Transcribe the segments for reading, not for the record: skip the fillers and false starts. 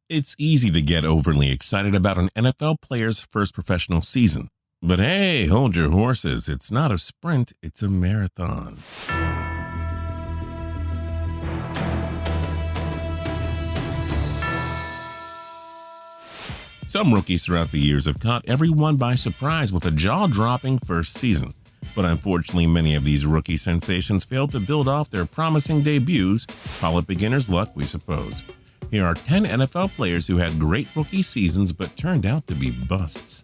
It's easy to get overly excited about an NFL player's first professional season. But hey, hold your horses. It's not a sprint, it's a marathon. Some rookies throughout the years have caught everyone by surprise with a jaw-dropping first season. But unfortunately, many of these rookie sensations failed to build off their promising debuts. Call it beginner's luck, we suppose. Here are 10 NFL players who had great rookie seasons but turned out to be busts.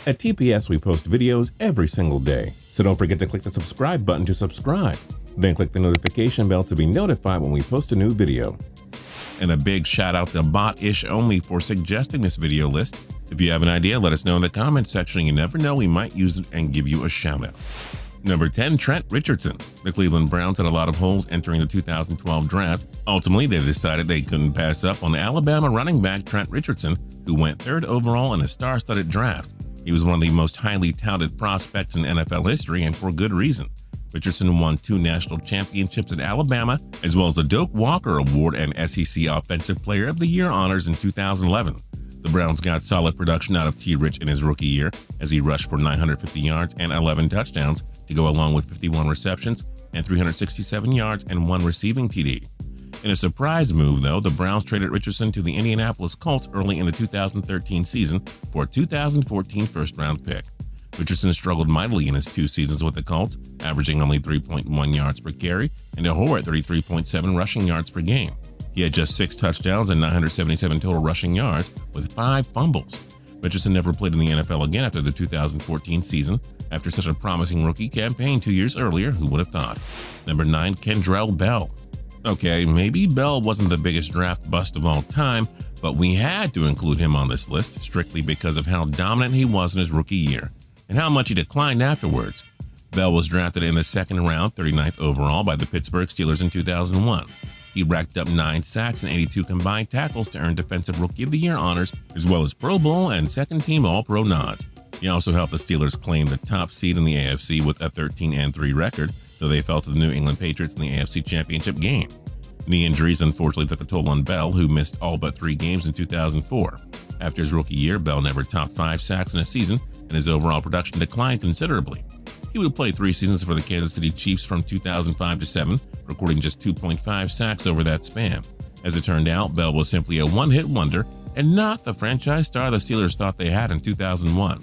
At TPS, we post videos every single day, so don't forget to click the subscribe button to subscribe. Then click the notification bell to be notified when we post a new video. And a big shout out to Bot-ish Only for suggesting this video list. If you have an idea, let us know in the comments section. You never know, we might use it and give you a shout out. Number 10, Trent Richardson. The Cleveland Browns had a lot of holes entering the 2012 draft. Ultimately, they decided they couldn't pass up on Alabama running back Trent Richardson, who went 3rd overall in a star-studded draft. He was one of the most highly touted prospects in NFL history, and for good reason. Richardson won 2 national championships at Alabama, as well as the Doak Walker Award and SEC Offensive Player of the Year honors in 2011. The Browns got solid production out of T. Rich in his rookie year, as he rushed for 950 yards and 11 touchdowns to go along with 51 receptions and 367 yards and 1 receiving TD. In a surprise move, though, the Browns traded Richardson to the Indianapolis Colts early in the 2013 season for a 2014 first-round pick. Richardson struggled mightily in his 2 seasons with the Colts, averaging only 3.1 yards per carry and a horrid 33.7 rushing yards per game. He had just 6 touchdowns and 977 total rushing yards with 5 fumbles. Richardson never played in the NFL again after the 2014 season, after such a promising rookie campaign 2 years earlier. Who would have thought? Number 9, Kendrell Bell. Okay, maybe Bell wasn't the biggest draft bust of all time, but we had to include him on this list strictly because of how dominant he was in his rookie year and how much he declined afterwards. Bell was drafted in the 2nd round, 39th overall, by the Pittsburgh Steelers in 2001. He racked up 9 sacks and 82 combined tackles to earn Defensive Rookie of the Year honors, as well as Pro Bowl and second-team All-Pro nods. He also helped the Steelers claim the top seed in the AFC with a 13-3 record, though they fell to the New England Patriots in the AFC Championship game. Knee injuries unfortunately took a toll on Bell, who missed all but 3 games in 2004. After his rookie year, Bell never topped 5 sacks in a season, and his overall production declined considerably. He would play 3 seasons for the Kansas City Chiefs from 2005 to 7, recording just 2.5 sacks over that span. As it turned out, Bell was simply a one-hit wonder and not the franchise star the Steelers thought they had in 2001.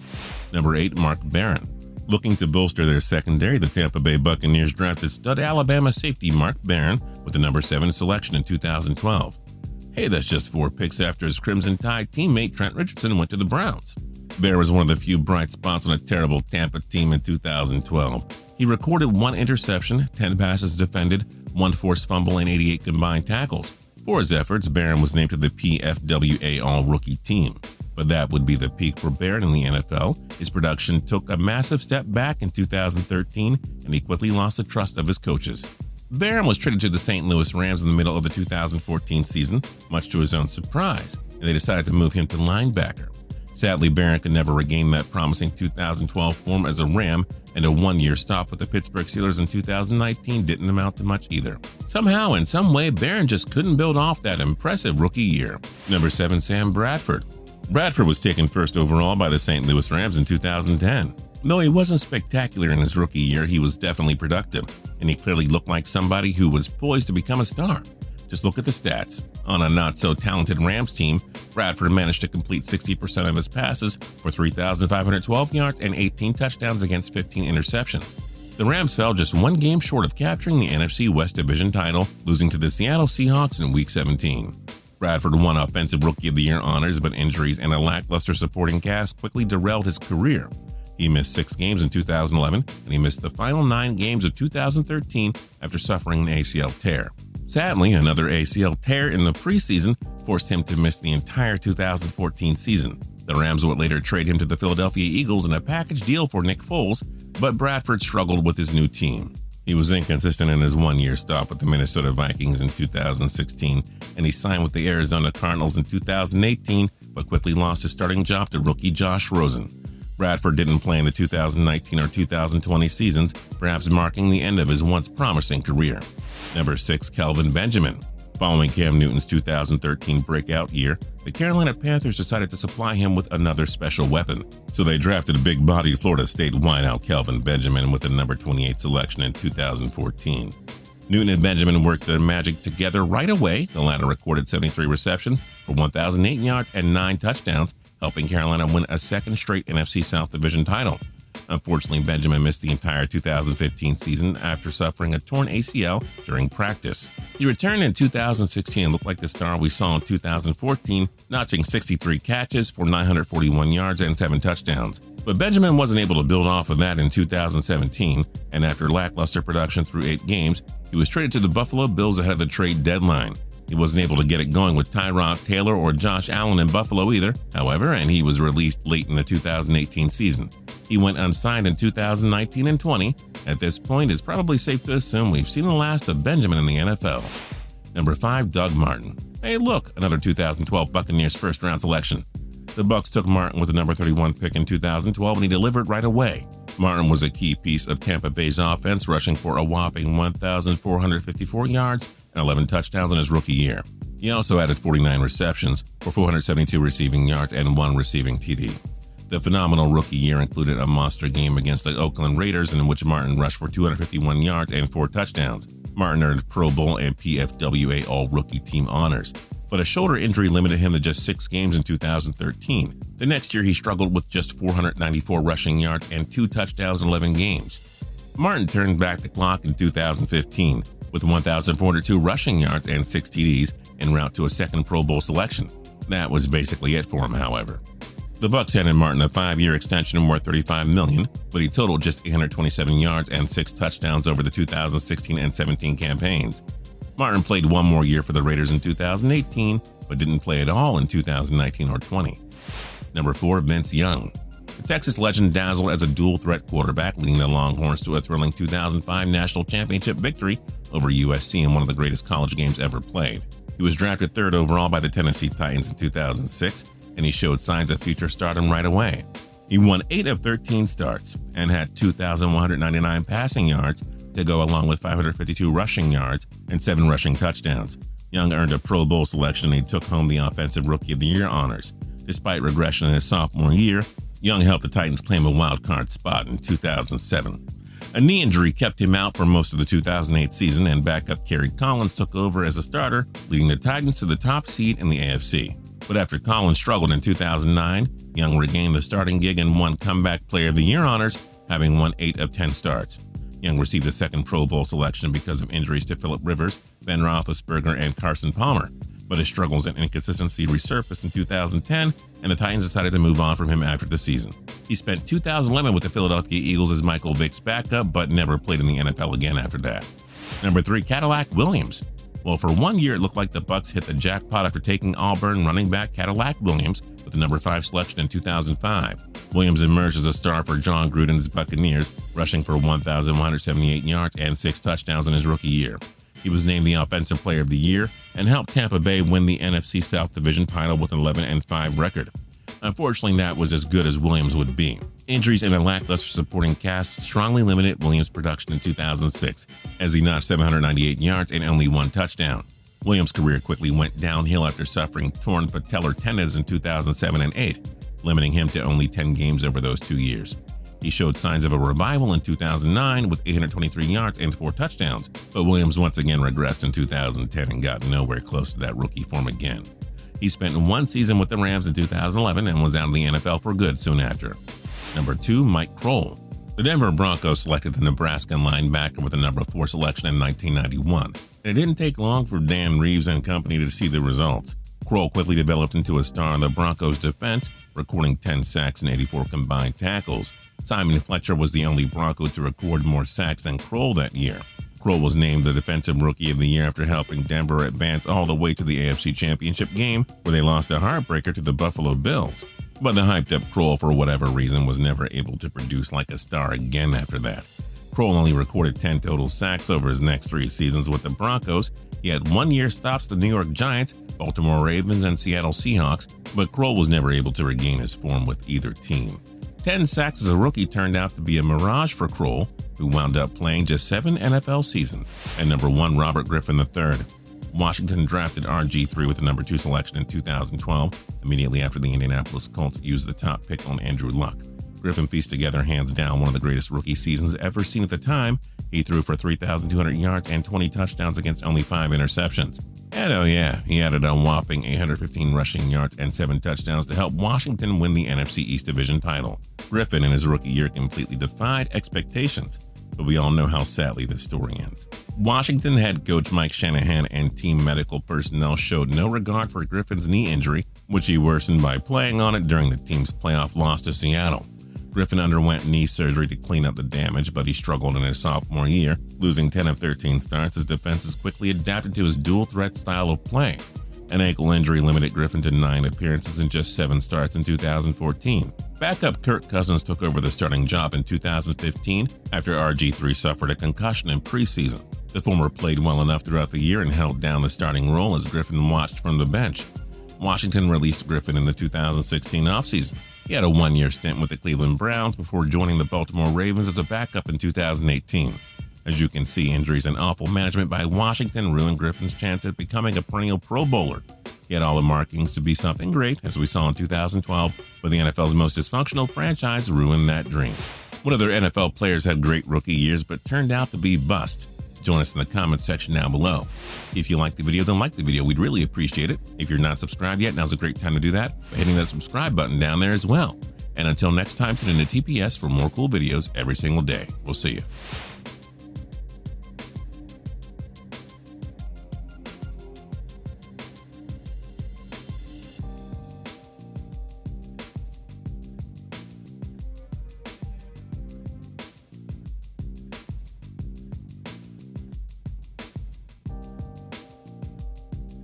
Number 8, Mark Barron. Looking to bolster their secondary, the Tampa Bay Buccaneers drafted stud Alabama safety Mark Barron with the number 7 selection in 2012. Hey, that's just 4 picks after his Crimson Tide teammate Trent Richardson went to the Browns. Barron was one of the few bright spots on a terrible Tampa team in 2012. He recorded 1 interception, 10 passes defended, 1 forced fumble, and 88 combined tackles. For his efforts, Barron was named to the PFWA All-Rookie team. But that would be the peak for Barron in the NFL. His production took a massive step back in 2013, and he quickly lost the trust of his coaches. Barron was traded to the St. Louis Rams in the middle of the 2014 season, much to his own surprise, and they decided to move him to linebacker. Sadly, Barron could never regain that promising 2012 form as a Ram, and a 1-year stop with the Pittsburgh Steelers in 2019 didn't amount to much either. Somehow, in some way, Barron just couldn't build off that impressive rookie year. Number 7, Sam Bradford. Bradford was taken 1st overall by the St. Louis Rams in 2010. Though he wasn't spectacular in his rookie year, he was definitely productive, and he clearly looked like somebody who was poised to become a star. Just look at the stats. On a not-so-talented Rams team, Bradford managed to complete 60% of his passes for 3,512 yards and 18 touchdowns against 15 interceptions. The Rams fell just 1 game short of capturing the NFC West Division title, losing to the Seattle Seahawks in Week 17. Bradford won Offensive Rookie of the Year honors, but injuries and a lackluster supporting cast quickly derailed his career. He missed 6 games in 2011, and he missed the final 9 games of 2013 after suffering an ACL tear. Sadly, another ACL tear in the preseason forced him to miss the entire 2014 season. The Rams would later trade him to the Philadelphia Eagles in a package deal for Nick Foles, but Bradford struggled with his new team. He was inconsistent in his 1-year stop with the Minnesota Vikings in 2016, and he signed with the Arizona Cardinals in 2018, but quickly lost his starting job to rookie Josh Rosen. Bradford didn't play in the 2019 or 2020 seasons, perhaps marking the end of his once promising career. Number 6, Kelvin Benjamin. Following Cam Newton's 2013 breakout year, the Carolina Panthers decided to supply him with another special weapon. So they drafted big-bodied Florida State wideout Kelvin Benjamin with the number 28 selection in 2014. Newton and Benjamin worked their magic together right away. The latter recorded 73 receptions for 1,008 yards and 9 touchdowns, helping Carolina win a second straight NFC South Division title. Unfortunately, Benjamin missed the entire 2015 season after suffering a torn ACL during practice. He returned in 2016 and looked like the star we saw in 2014, notching 63 catches for 941 yards and 7 touchdowns. But Benjamin wasn't able to build off of that in 2017, and after lackluster production through 8 games, he was traded to the Buffalo Bills ahead of the trade deadline. He wasn't able to get it going with Tyrod Taylor or Josh Allen in Buffalo either, however, and he was released late in the 2018 season. He went unsigned in 2019 and 20. At this point, it's probably safe to assume we've seen the last of Benjamin in the NFL. Number 5, Doug Martin. Hey look, another 2012 Buccaneers first-round selection. The Bucs took Martin with the number 31 pick in 2012, and he delivered right away. Martin was a key piece of Tampa Bay's offense, rushing for a whopping 1,454 yards and 11 touchdowns in his rookie year. He also added 49 receptions for 472 receiving yards and 1 receiving TD. The phenomenal rookie year included a monster game against the Oakland Raiders in which Martin rushed for 251 yards and 4 touchdowns. Martin earned Pro Bowl and PFWA All-Rookie Team honors, but a shoulder injury limited him to just 6 games in 2013. The next year, he struggled with just 494 rushing yards and 2 touchdowns in 11 games. Martin turned back the clock in 2015 with 1,402 rushing yards and 6 TDs en route to a second Pro Bowl selection. That was basically it for him, however. The Bucs handed Martin a 5-year extension worth $35 million, but he totaled just 827 yards and 6 touchdowns over the 2016 and 17 campaigns. Martin played 1 more year for the Raiders in 2018, but didn't play at all in 2019 or 20. Number 4, Vince Young. The Texas legend dazzled as a dual-threat quarterback, leading the Longhorns to a thrilling 2005 national championship victory over USC in one of the greatest college games ever played. He was drafted 3rd overall by the Tennessee Titans in 2006, and he showed signs of future stardom right away. He won 8 of 13 starts and had 2,199 passing yards to go along with 552 rushing yards and 7 rushing touchdowns. Young earned a Pro Bowl selection and he took home the Offensive Rookie of the Year honors. Despite regression in his sophomore year, Young helped the Titans claim a wild card spot in 2007. A knee injury kept him out for most of the 2008 season, and backup Kerry Collins took over as a starter, leading the Titans to the top seed in the AFC. But after Collins struggled in 2009, Young regained the starting gig and won Comeback Player of the Year honors, having won 8 of 10 starts. Young received a second Pro Bowl selection because of injuries to Phillip Rivers, Ben Roethlisberger, and Carson Palmer. But his struggles and inconsistency resurfaced in 2010, and the Titans decided to move on from him after the season. He spent 2011 with the Philadelphia Eagles as Michael Vick's backup, but never played in the NFL again after that. Number 3, Cadillac Williams. Well, for 1 year, it looked like the Bucs hit the jackpot after taking Auburn running back Cadillac Williams with the number 5 selection in 2005. Williams emerged as a star for John Gruden's Buccaneers, rushing for 1,178 yards and 6 touchdowns in his rookie year. He was named the Offensive Player of the Year and helped Tampa Bay win the NFC South Division title with an 11-5 record. Unfortunately, that was as good as Williams would be. Injuries and a lackluster supporting cast strongly limited Williams' production in 2006, as he notched 798 yards and only 1 touchdown. Williams' career quickly went downhill after suffering torn patellar tendons in 2007 and 8, limiting him to only 10 games over those 2 years. He showed signs of a revival in 2009 with 823 yards and 4 touchdowns, but Williams once again regressed in 2010 and got nowhere close to that rookie form again. He spent 1 season with the Rams in 2011 and was out of the NFL for good soon after. Number 2, Mike Kroll. The Denver Broncos selected the Nebraska linebacker with the number 4 selection in 1991, and it didn't take long for Dan Reeves and company to see the results. Kroll quickly developed into a star in the Broncos' defense, recording 10 sacks and 84 combined tackles. Simon Fletcher was the only Bronco to record more sacks than Kroll that year. Kroll was named the Defensive Rookie of the Year after helping Denver advance all the way to the AFC Championship game, where they lost a heartbreaker to the Buffalo Bills. But the hyped-up Kroll, for whatever reason, was never able to produce like a star again after that. Kroll only recorded 10 total sacks over his next 3 seasons with the Broncos. He had 1-year stops to the New York Giants, Baltimore Ravens, and Seattle Seahawks, but Kroll was never able to regain his form with either team. 10 sacks as a rookie turned out to be a mirage for Kroll, who wound up playing just 7 NFL seasons. And number 1, Robert Griffin III. Washington drafted RG3 with the number 2 selection in 2012, immediately after the Indianapolis Colts used the top pick on Andrew Luck. Griffin pieced together hands down one of the greatest rookie seasons ever seen at the time. He threw for 3,200 yards and 20 touchdowns against only 5 interceptions. And oh yeah, he added a whopping 815 rushing yards and 7 touchdowns to help Washington win the NFC East Division title. Griffin in his rookie year completely defied expectations, but we all know how sadly this story ends. Washington head coach Mike Shanahan and team medical personnel showed no regard for Griffin's knee injury, which he worsened by playing on it during the team's playoff loss to Seattle. Griffin underwent knee surgery to clean up the damage, but he struggled in his sophomore year, losing 10 of 13 starts. His defenses quickly adapted to his dual-threat style of play. An ankle injury limited Griffin to 9 appearances and just 7 starts in 2014. Backup Kirk Cousins took over the starting job in 2015 after RG3 suffered a concussion in preseason. The former played well enough throughout the year and held down the starting role as Griffin watched from the bench. Washington released Griffin in the 2016 offseason. He had a 1-year stint with the Cleveland Browns before joining the Baltimore Ravens as a backup in 2018. As you can see, injuries and awful management by Washington ruined Griffin's chance at becoming a perennial Pro Bowler. He had all the markings to be something great, as we saw in 2012, but the NFL's most dysfunctional franchise ruined that dream. What other NFL players had great rookie years but turned out to be busts? Join us in the comments section down below. If you liked the video, then like the video. We'd really appreciate it. If you're not subscribed yet, now's a great time to do that by hitting that subscribe button down there as well. And until next time, tune in to TPS for more cool videos every single day. We'll see you.